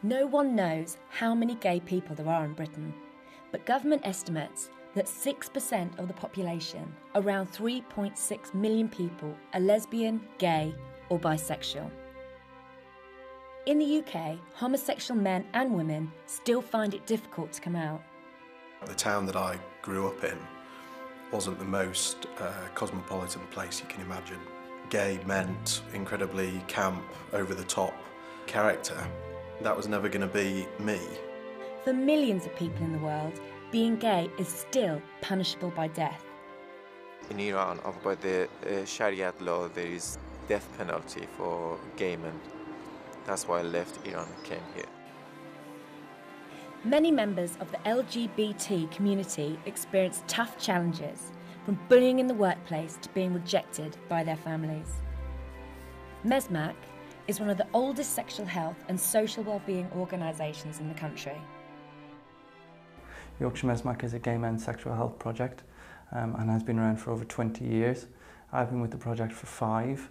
No one knows how many gay people there are in Britain, but government estimates that 6% of the population, around 3.6 million people, are lesbian, gay or bisexual. In the UK, homosexual men and women still find it difficult to come out. The town that I grew up in wasn't the most cosmopolitan place you can imagine. Gay meant incredibly camp, over-the-top character. That was never going to be me. For millions of people in the world, being gay is still punishable by death. In Iran, by the Sharia law, there is death penalty for gay men. That's why I left Iran and came here. Many members of the LGBT community experience tough challenges, from bullying in the workplace to being rejected by their families. MESMAC is one of the oldest sexual health and social wellbeing organisations in the country. Yorkshire MESMAC is a gay men's sexual health project and has been around for over 20 years. I've been with the project for 5.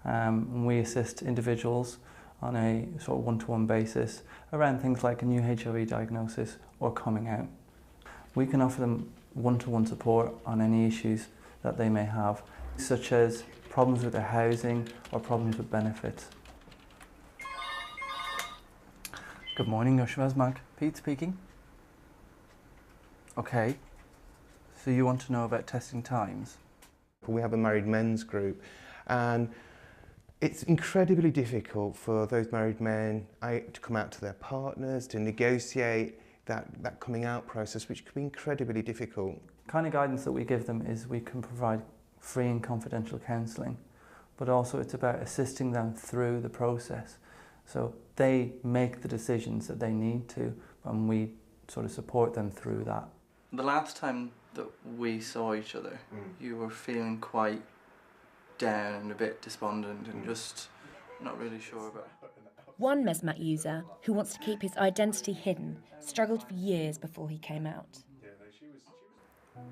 And we assist individuals on a sort of one-to-one basis around things like a new HIV diagnosis or coming out. We can offer them one-to-one support on any issues that they may have, such as problems with their housing or problems with benefits. Good morning, Yorkshire MESMAC. Pete speaking. Okay, so you want to know about testing times? We have a married men's group, and it's incredibly difficult for those married men to come out to their partners, to negotiate that coming out process, which can be incredibly difficult. The kind of guidance that we give them is we can provide free and confidential counselling, but also it's about assisting them through the process. So they make the decisions that they need to, and we sort of support them through that. The last time that we saw each other, you were feeling quite down and a bit despondent and just not really sure about it. One MESMAC user, who wants to keep his identity hidden, struggled for years before he came out.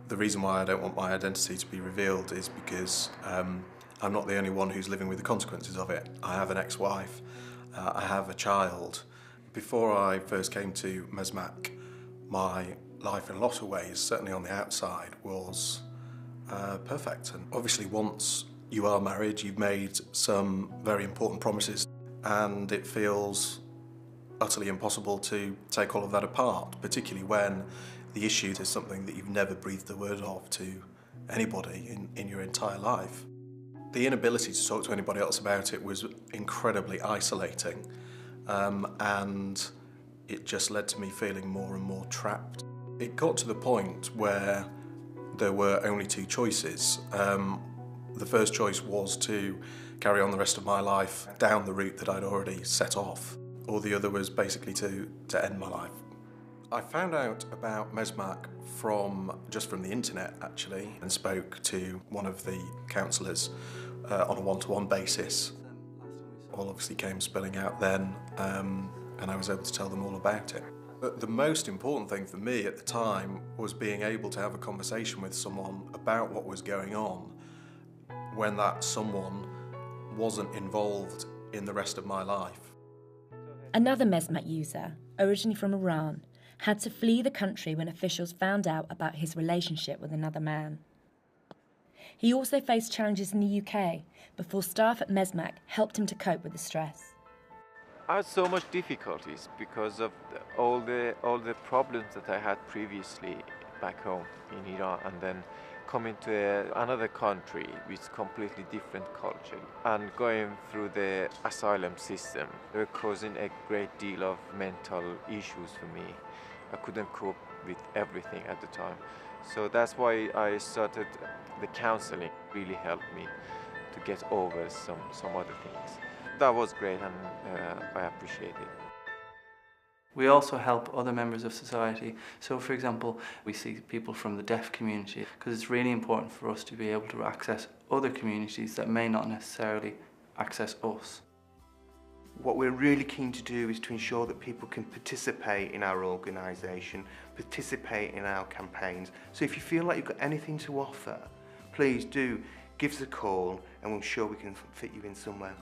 The reason why I don't want my identity to be revealed is because I'm not the only one who's living with the consequences of it. I have an ex-wife, I have a child. Before I first came to MESMAC, my life in a lot of ways, certainly on the outside, was perfect. And obviously once you are married, you've made some very important promises, and it feels utterly impossible to take all of that apart, particularly when the issue is something that you've never breathed a word of to anybody in your entire life. The inability to talk to anybody else about it was incredibly isolating, and it just led to me feeling more and more trapped. It got to the point where there were only 2 choices. The first choice was to carry on the rest of my life down the route that I'd already set off, or the other was basically to end my life. I found out about MESMAC just from the internet actually, and spoke to one of the counsellors on a one-to-one basis. All obviously came spilling out then, and I was able to tell them all about it. But the most important thing for me at the time was being able to have a conversation with someone about what was going on when that someone wasn't involved in the rest of my life. Another MESMAC user, originally from Iran, had to flee the country when officials found out about his relationship with another man. He also faced challenges in the UK before staff at MESMAC helped him to cope with the stress. I had so much difficulties because of all the problems that I had previously back home in Iran, and then coming to another country with completely different culture and going through the asylum system. They were causing a great deal of mental issues for me. I couldn't cope with everything at the time. So that's why I started the counseling. Really helped me to get over some other things. That was great, and I appreciate it. We also help other members of society. So, for example, we see people from the deaf community, because it's really important for us to be able to access other communities that may not necessarily access us. What we're really keen to do is to ensure that people can participate in our organisation, participate in our campaigns. So if you feel like you've got anything to offer, please do give us a call and we'll ensure we can fit you in somewhere.